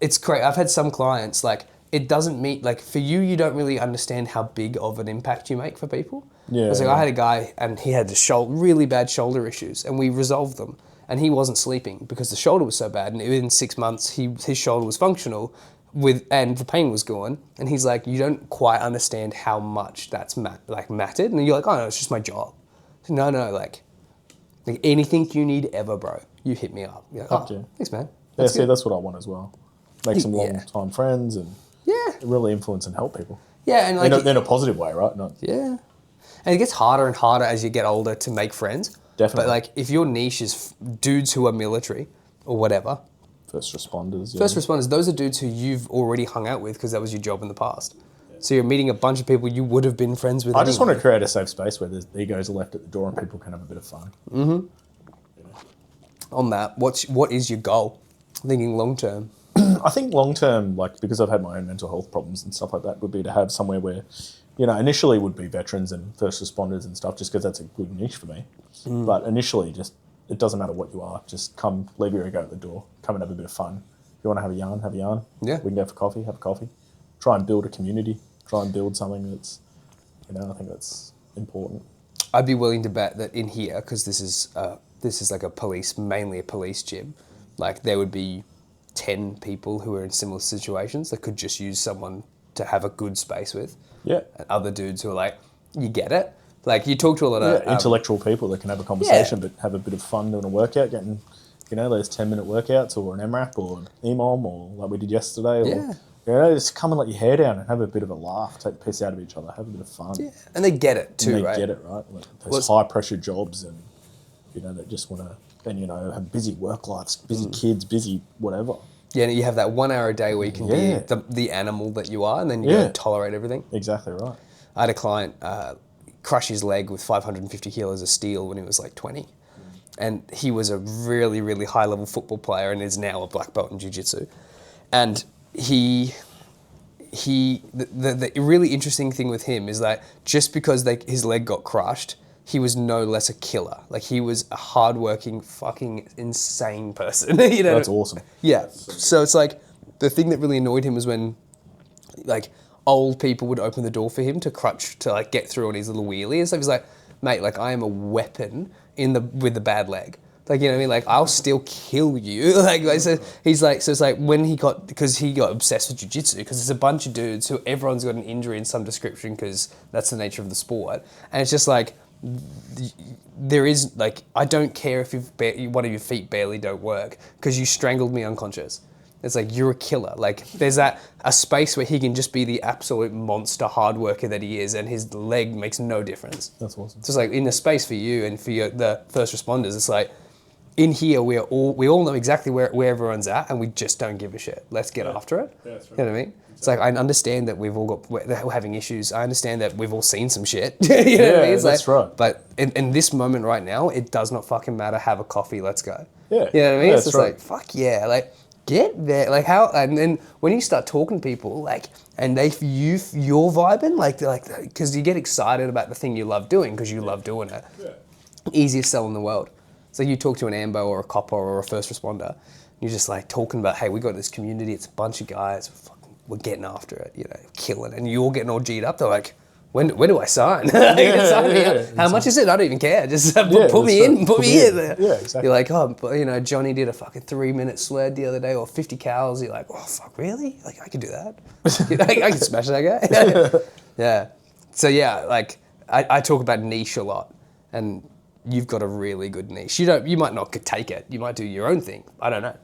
it's great. I've had some clients, like, it doesn't mean, like, for you don't really understand how big of an impact you make for people. Yeah. It's like, I had a guy and he had really bad shoulder issues, and we resolved them. And he wasn't sleeping because the shoulder was so bad. And within 6 months, his shoulder was functional and the pain was gone. And he's like, you don't quite understand how much that's mattered. And you're like, oh no, it's just my job. No, like anything you need ever, bro, you hit me up. You're like, oh, yeah. thanks, man. That's what I want as well. Make some long-time friends and really influence and help people. Yeah, and like in a positive way, right? Yeah. And it gets harder and harder as you get older to make friends. Definitely. But like, if your niche is dudes who are military or whatever. First responders. First responders, those are dudes who you've already hung out with because that was your job in the past. Yeah. So you're meeting a bunch of people you would have been friends with. I just want to create a safe space where the egos are left at the door and people can have a bit of fun. Mm-hmm. On that, what is your goal? Thinking long term. I think long term, like, because I've had my own mental health problems and stuff like that, would be to have somewhere where, initially would be veterans and first responders and stuff, just because that's a good niche for me. Mm. But initially, just, it doesn't matter what you are. Just come, leave your ego at the door, come and have a bit of fun. If you want to have a yarn, have a yarn. Yeah. We can go for coffee, have a coffee. Try and build a community. Try and build something that's, I think that's important. I'd be willing to bet that in here, because this is like mainly a police gym, like there would be 10 people who are in similar situations that could just use someone to have a good space with. Yeah. And other dudes who are like, you get it? Like, you talk to a lot of... intellectual people that can have a conversation but have a bit of fun doing a workout, getting, those 10-minute workouts or an MRAP or an EMOM or like we did yesterday. Or, just come and let your hair down and have a bit of a laugh, take the piss out of each other, have a bit of fun. Yeah, and they get it too, right? They get it, right? Like those high-pressure jobs and, that just want to... And, have busy work lives, busy kids, busy whatever. Yeah, and you have that 1 hour a day where you can be the animal that you are, and then you don't tolerate everything. Exactly right. I had a client crush his leg with 550 kilos of steel when he was like 20. And he was a really, really high-level football player and is now a black belt in jiu-jitsu. And the really interesting thing with him is that just because his leg got crushed, he was no less a killer. Like, he was a hardworking, fucking insane person. That's awesome. Yeah. So it's like, the thing that really annoyed him was when, like, old people would open the door for him to like get through on his little wheelie. And so he's like, mate, like, I am a weapon with the bad leg. Like, you know what I mean? Like, I'll still kill you. Like so he's like, so it's like when because he got obsessed with jiu-jitsu, because there's a bunch of dudes who everyone's got an injury in some description because that's the nature of the sport. And it's just like, there is, like, I don't care if one of your feet barely don't work because you strangled me unconscious. It's like, you're a killer. Like, there's a space where he can just be the absolute monster hard worker that he is, and his leg makes no difference. That's awesome. So it's like, in the space for you and for the first responders, it's like, in here, we all know exactly where everyone's at, and we just don't give a shit. Let's get after it. Yeah, that's right. You know what I mean? Exactly. It's like, I understand that we're having issues. I understand that we've all seen some shit. You know what I mean? It's that's like, right. But in this moment right now, it does not fucking matter. Have a coffee. Let's go. Yeah. You know what I mean? Yeah, it's just like, fuck yeah. Like, get there. Like, how? And then when you start talking to people, like, and you're vibing, like, because you get excited about the thing you love doing because you love doing it. Yeah. Easiest sell in the world. So you talk to an AMBO or a copper or a first responder, you're just like talking about, hey, we got this community, it's a bunch of guys, we're getting after it, killing it. And you're getting all G'd up. They're like, when do I sign? How much is it? I don't even care. Just put me in there. Yeah, exactly. You're like, oh, Johnny did a fucking 3-minute sled the other day, or 50 cows. You're like, oh, fuck, really? Like, I could do that. I can smash that guy. Yeah. So yeah, like, I talk about niche a lot, and you've got a really good niche. You might not take it. You might do your own thing. I don't know.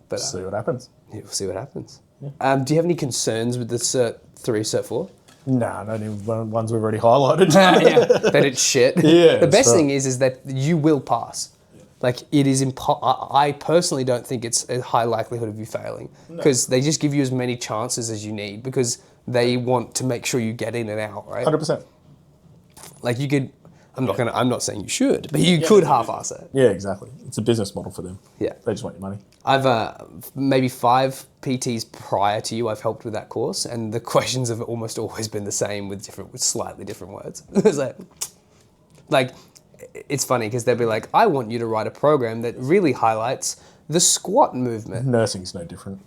But see what happens. Yeah, we'll see what happens. Yeah. Do you have any concerns with the Cert 3, Cert 4? Nah, not even ones we've already highlighted. That it's shit. Yeah. The best thing is that you will pass. Yeah. Like, it is I personally don't think it's a high likelihood of you failing, because they just give you as many chances as you need, because they want to make sure you get in and out, right? 100%. Like, you could... I'm not saying you should, but you could half-ass it. Yeah, exactly. It's a business model for them. Yeah. They just want your money. I've maybe 5 PTs prior to you I've helped with that course, and the questions have almost always been the same with slightly different words. It's like it's funny because they'll be like, I want you to write a program that really highlights the squat movement. Nursing's no different.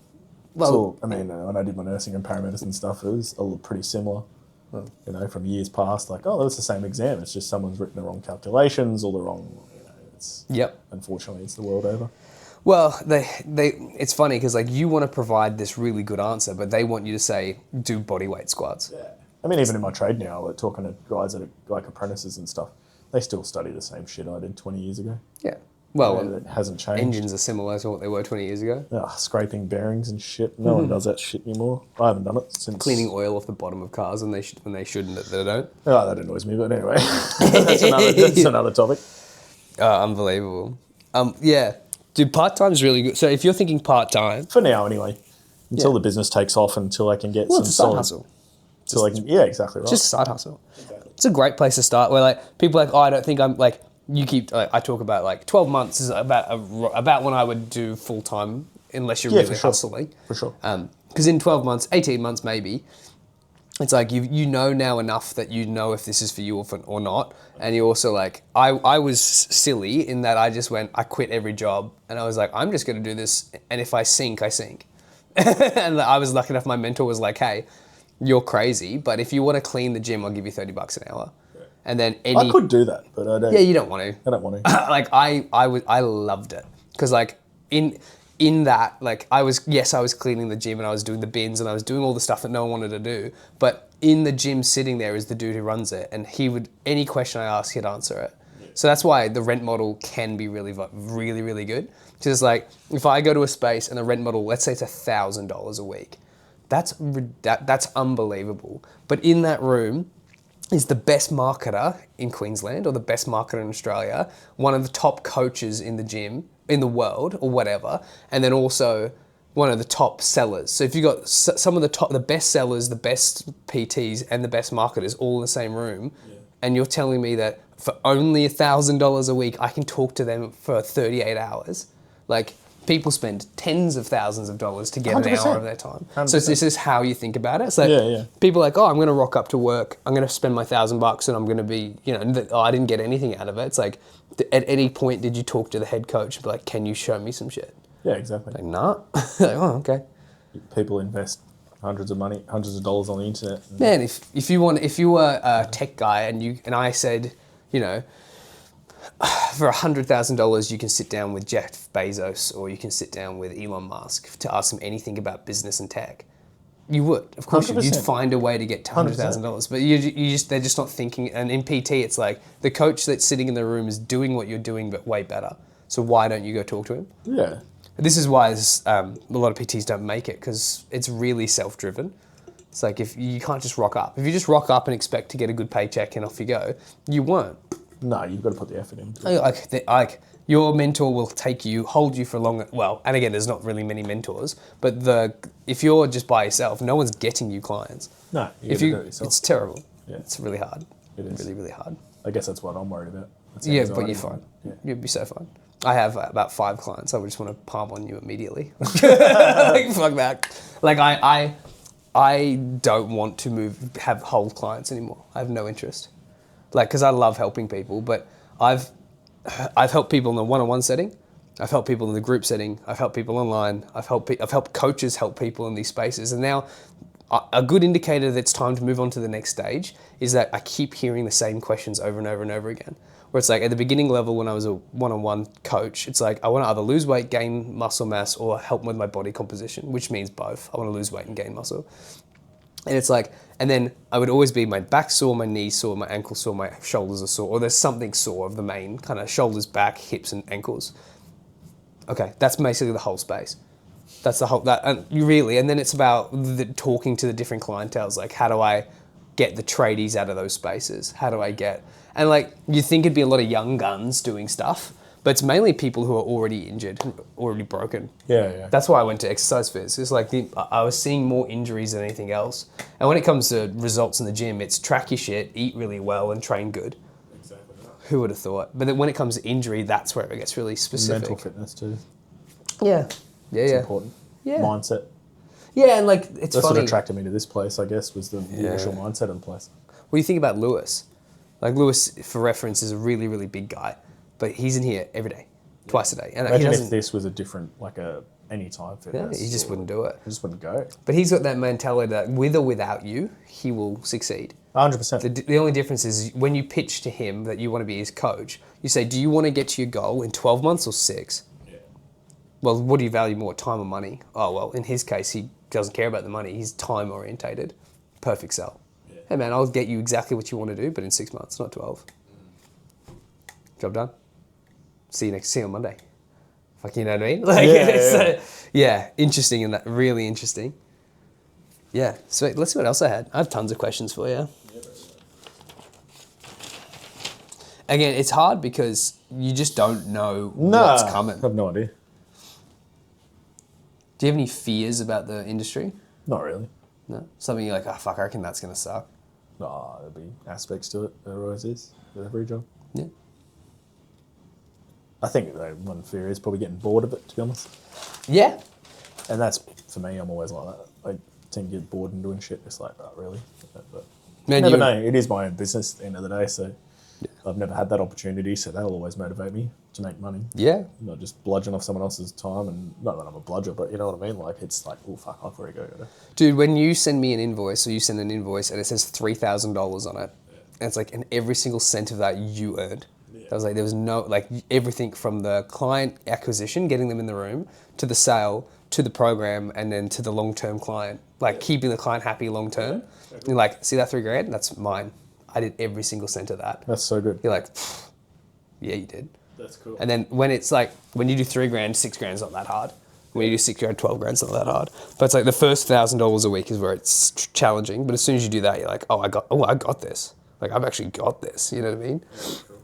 Well, When I did my nursing and paramedicine stuff, it was all pretty similar. You know, from years past, like, oh, that's the same exam. It's just someone's written the wrong calculations or the wrong. Yep. Unfortunately, it's the world over. Well, it's funny because like you want to provide this really good answer, but they want you to say do body weight squats. Yeah. I mean, even in my trade now, like, talking to guys that are like apprentices and stuff, they still study the same shit I did 20 years ago. Yeah. Well, it hasn't changed. Engines are similar to what they were 20 years ago. Scraping bearings and shit. No one does that shit anymore. I haven't done it since. Cleaning oil off the bottom of cars when they shouldn't, they don't. Oh, that annoys me, but anyway. that's another topic. Unbelievable. Yeah. Dude, part-time's really good. So if you're thinking part-time... For now, anyway. Until the business takes off, until I can get it's a side hustle. Yeah, exactly right. Just a side hustle. Exactly. It's a great place to start where like people are like, oh, I don't think I'm like... You keep... Like, I talk about like 12 months is about when I would do full-time unless you're really hustling. For sure. Because in 12 months, 18 months maybe, it's like you know now enough that you know if this is for you or not. And you also like, I was silly in that I quit every job and I was like, I'm just going to do this. And if I sink, I sink. And I was lucky enough, my mentor was like, hey, you're crazy, but if you want to clean the gym, I'll give you $30 an hour. And then I could do that, but I don't. Yeah, you don't want to. I don't want to. Like I loved it because like in that like I was cleaning the gym and I was doing the bins and I was doing all the stuff that no one wanted to do. But in the gym, sitting there is the dude who runs it, and any question I asked, he'd answer it. So that's why the rent model can be really, really, really good. Because like if I go to a space and the rent model, let's say it's $1,000 a week, that's unbelievable. But in that room is the best marketer in Queensland or the best marketer in Australia, one of the top coaches in the gym, in the world or whatever, and then also one of the top sellers. So if you've got some of the best sellers, the best PTs and the best marketers all in the same room, and you're telling me that for only $1,000 a week, I can talk to them for 38 hours. Like people spend tens of thousands of dollars to get 100%. An hour of their time. 100%. So this is how you think about it. So people are like, oh, I'm going to rock up to work. I'm going to spend my $1,000 and I'm going to be, I didn't get anything out of it. It's like, at any point did you talk to the head coach and be like, can you show me some shit? Yeah, exactly. Like, nah. Like, oh, okay. People invest hundreds of dollars on the internet. Man, if you were a tech guy and I said, for $100,000 you can sit down with Jeff Bezos or you can sit down with Elon Musk to ask him anything about business and tech. You would, of course, you'd find a way to get to $100,000, but they're just not thinking. And in PT, it's like the coach that's sitting in the room is doing what you're doing, but way better. So why don't you go talk to him? Yeah. This is why a lot of PTs don't make it, because it's really self-driven. It's like if you can't just rock up. If you just rock up and expect to get a good paycheck and off you go, you won't. No, you've got to put the effort in. Like your mentor will hold you for longer. Well, and again, there's not really many mentors, but if you're just by yourself, no one's getting you clients. No, you got to do it yourself. It's terrible. Yeah. It's really hard. It is. Really, really hard. I guess that's what I'm worried about. Yeah, but you're fine. Yeah. You'd be so fine. I have about 5 clients. I would just want to palm on you immediately. Like, fuck that. Like I don't want to hold clients anymore. I have no interest. Like, because I love helping people, but I've helped people in the one-on-one setting. I've helped people in the group setting. I've helped people online. I've helped coaches help people in these spaces. And now a good indicator that it's time to move on to the next stage is that I keep hearing the same questions over and over and over again. Where it's like at the beginning level when I was a one-on-one coach, it's like I want to either lose weight, gain muscle mass, or help with my body composition, which means both. I want to lose weight and gain muscle. And it's like, and then I would always be my back sore, my knees sore, my ankles sore, my shoulders are sore, or there's something sore of the main kind of shoulders, back, hips, and ankles. Okay, that's basically the whole space. That's the whole, and then it's about talking to the different clienteles, like how do I get the tradies out of those spaces? How do I get, and like you think it'd be a lot of young guns doing stuff, but it's mainly people who are already injured, already broken. Yeah. That's why I went to exercise phys. It's like I was seeing more injuries than anything else. And when it comes to results in the gym, it's track your shit, eat really well, and train good. Exactly. Who would have thought? But then when it comes to injury, that's where it gets really specific. Mental fitness too. Yeah. It's important. Yeah. Mindset. Yeah, and like it's That's funny. what attracted me to this place, I guess, was the initial mindset of the place. What do you think about Lewis? Like Lewis, for reference, is a really, really big guy, but he's in here every day, twice a day. And Imagine if this was a different, like a anytime fitness. he just wouldn't do it. He just wouldn't go. But he's got that mentality that with or without you, he will succeed. 100%. The only difference is when you pitch to him that you want to be his coach, you say, do you want to get to your goal in 12 months or 6? Yeah. Well, what do you value more, time or money? Oh, well, in his case, he doesn't care about the money. He's time orientated. Perfect sell. Yeah. Hey, man, I'll get you exactly what you want to do, but in 6 months, not 12. Job done. See you on Monday. Fuck, you know what I mean? Like, interesting and that, really interesting. Yeah, so let's see what else I had. I have tons of questions for you. Again, it's hard because you just don't know what's coming. I have no idea. Do you have any fears about the industry? Not really. No? Something you're like, oh, fuck, I reckon that's going to suck. No, there'll be aspects to it. There always is with every job. Yeah. I think one fear is probably getting bored of it, to be honest. Yeah. And that's, for me, I'm always like that. I tend to get bored and doing shit just like that, really. But Man, never know. It is my own business at the end of the day, so I've never had that opportunity, so that'll always motivate me to make money. Yeah. Not just bludgeon off someone else's time, and not that I'm a bludger, but you know what I mean? Like, it's like, oh, fuck, I've already got to go. Dude, when you send me an invoice, or you send an invoice and it says $3,000 on it, and it's like, and every single cent of that you earned. I was like, there was no, like, everything from the client acquisition, getting them in the room, to the sale, to the program, and then to the long-term client. Like, keeping the client happy long-term. You're like, see that $3,000? That's mine. I did every single cent of that. That's so good. You're like, yeah, you did. That's cool. And then when it's like, when you do $3,000, $6,000 is not that hard. When you do $6,000, $12,000 is not that hard. But it's like the first $1,000 a week is where it's challenging. But as soon as you do that, you're like, I got this. Like, I've actually got this. You know what I mean? Yeah, cool.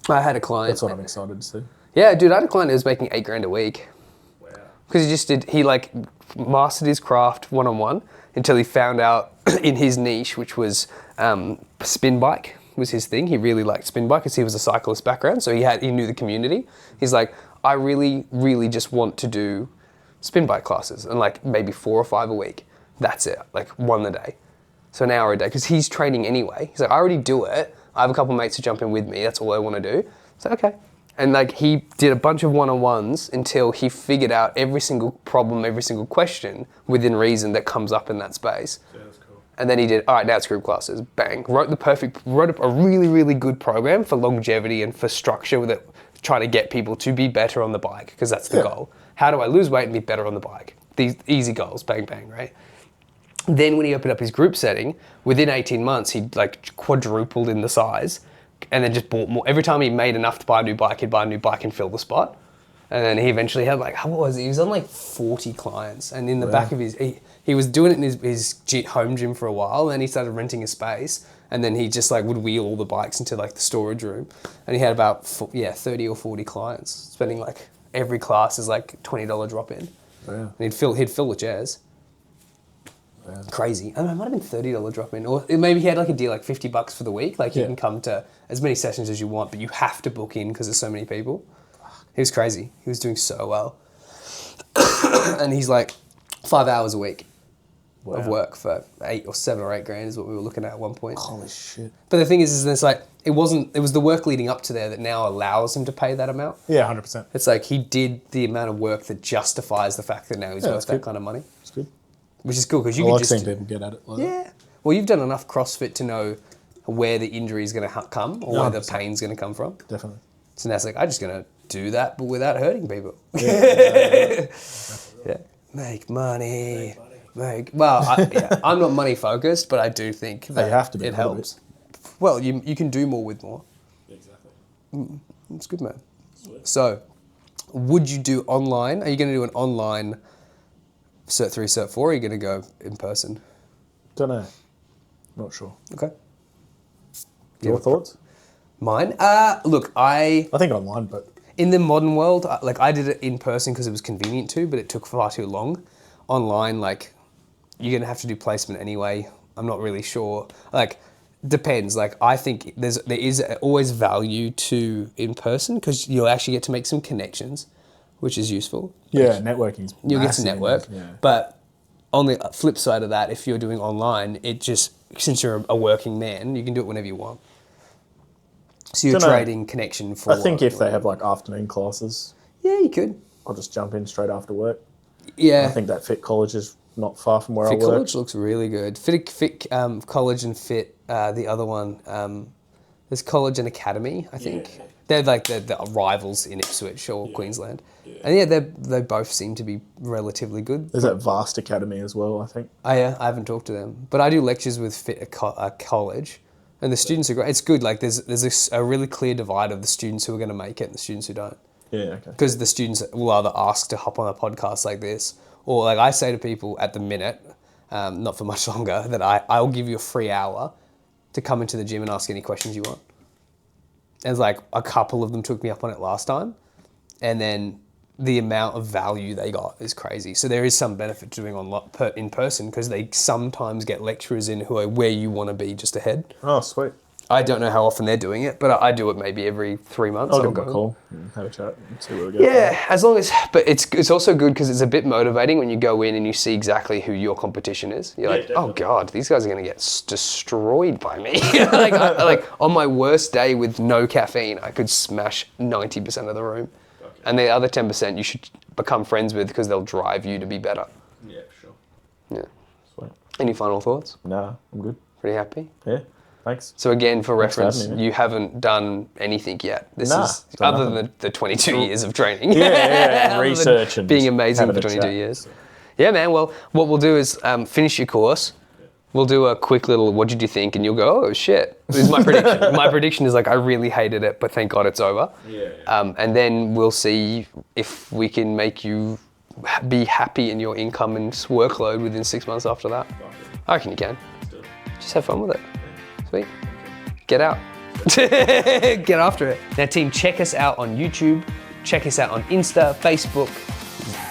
I had a client. That's what I'm excited to see. Yeah, dude, I had a client who was making $8,000 a week. Wow. Because he like mastered his craft one-on-one until he found out in his niche, which was spin bike was his thing. He really liked spin bike because he was a cyclist background. So he knew the community. He's like, I really, really just want to do spin bike classes and like maybe 4 or 5 a week. That's it, like one a day. So an hour a day, because he's training anyway. He's like, I already do it. I have a couple of mates to jump in with me. That's all I want to do. So, okay. And like he did a bunch of one-on-ones until he figured out every single problem, every single question within reason that comes up in that space. Yeah, that's cool. And then he did, all right, now it's group classes. Bang. Wrote a really, really good program for longevity and for structure with it, trying to get people to be better on the bike, because that's the goal. How do I lose weight and be better on the bike? These easy goals, bang, bang, right? Then when he opened up his group setting, within 18 months, he'd like quadrupled in the size and then just bought more. Every time he made enough to buy a new bike, he'd buy a new bike and fill the spot. And then he eventually had like, what was it? He was on like 40 clients. And in the back of he was doing it in his home gym for a while. And then he started renting a space. And then he just like would wheel all the bikes into like the storage room. And he had about 30 or 40 clients, spending like every class is like $20 drop in. Yeah. And he'd fill the chairs. Yeah. Crazy. I mean, it might have been $30 drop in, or maybe he had like a deal like $50 for the week. Like you can come to as many sessions as you want, but you have to book in because there's so many people. He was crazy. He was doing so well, and he's like 5 hours a week of work for 8 or 7 or 8 grand is what we were looking at one point. Holy shit! But the thing is it's like it was the work leading up to there that now allows him to pay that amount. Yeah, 100%. It's like he did the amount of work that justifies the fact that now he's worth that kind of money. It's good. Which is cool because you I can like seeing people get at it like that. Yeah. Well, you've done enough CrossFit to know where the injury is going to come or where the pain's going to come from. Definitely. So now it's like, I'm just going to do that, but without hurting people. Yeah. Make money. I'm not money focused, but I do think that you have to be it helps. Well, you can do more with more. Exactly. It's good, man. Sweet. So, would you do online? Are you going to do an online Cert 3, Cert 4, or are you going to go in person? Don't know. Not sure. Okay. Your thoughts? Mine? Look, I think online, but... In the modern world, like I did it in person because it was convenient to, but it took far too long. Online, like, you're going to have to do placement anyway. I'm not really sure. Like, Depends. Like, I think there is always value to in person because you'll actually get to make some connections, which is useful. Yeah, networking's You'll get to massive in network. this, yeah. But on the flip side of that, if you're doing online, it just, since you're a working man, you can do it whenever you want. So you're trading connection for... I think if they have like afternoon classes, Yeah, you could. I'll just jump in straight after work. Yeah. I think that Fit College is not far from where I Fit work. College looks really good. Fit College and Fit, the other one, there's College and Academy, I think. Yeah. They're like the rivals in Ipswich or Queensland. Yeah. And yeah, they both seem to be relatively good. There's that Vast Academy as well, I think. Oh yeah, I haven't talked to them. But I do lectures with Fit College, and the students are great. It's good, like there's a really clear divide of the students who are going to make it and the students who don't. Yeah, okay. Because the students will either ask to hop on a podcast like this, or like I say to people at the minute, not for much longer, that I'll give you a free hour to come into the gym and ask any questions you want. And like a couple of them took me up on it last time, and then the amount of value they got is crazy. So there is some benefit to doing in person because they sometimes get lecturers in who are where you want to be just ahead. Oh, sweet. I don't know how often they're doing it, but I do it maybe every 3 months. I'll give them a call and have a chat and see where we go. Yeah, as long as, but it's also good because it's a bit motivating when you go in and you see exactly who your competition is. You're like, definitely. oh God, these guys are going to get destroyed by me. like on my worst day with no caffeine, I could smash 90% of the room. Okay. And the other 10% you should become friends with because they'll drive you to be better. Yeah, sure. Yeah. Sweet. Any final thoughts? Nah, I'm good. Pretty happy? Yeah. Thanks. So again, for reference, having me, you haven't done anything yet. This Nah, is done other nothing. than the 22 years of training. Yeah, Other than research and being amazing for having a 22 chat, years. so. Yeah, man. Well, what we'll do is finish your course. We'll do a quick little, what did you think? And you'll go, oh shit. This is my prediction. My prediction is like, I really hated it, but thank God it's over. Yeah. And then we'll see if we can make you be happy in your income and workload within 6 months after that. I reckon you can. Just have fun with it. Sweet. Get out. Get after it. Now team, check us out on YouTube. Check us out on Insta, Facebook,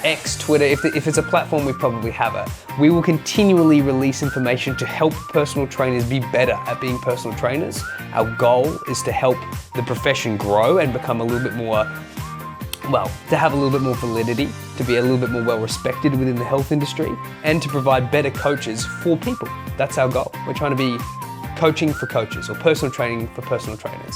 X, Twitter. If it's a platform, we probably have it. We will continually release information to help personal trainers be better at being personal trainers. Our goal is to help the profession grow and become a little bit more, to have a little bit more validity, to be a little bit more well respected within the health industry, and to provide better coaches for people. That's our goal. We're trying to be coaching for coaches or personal training for personal trainers.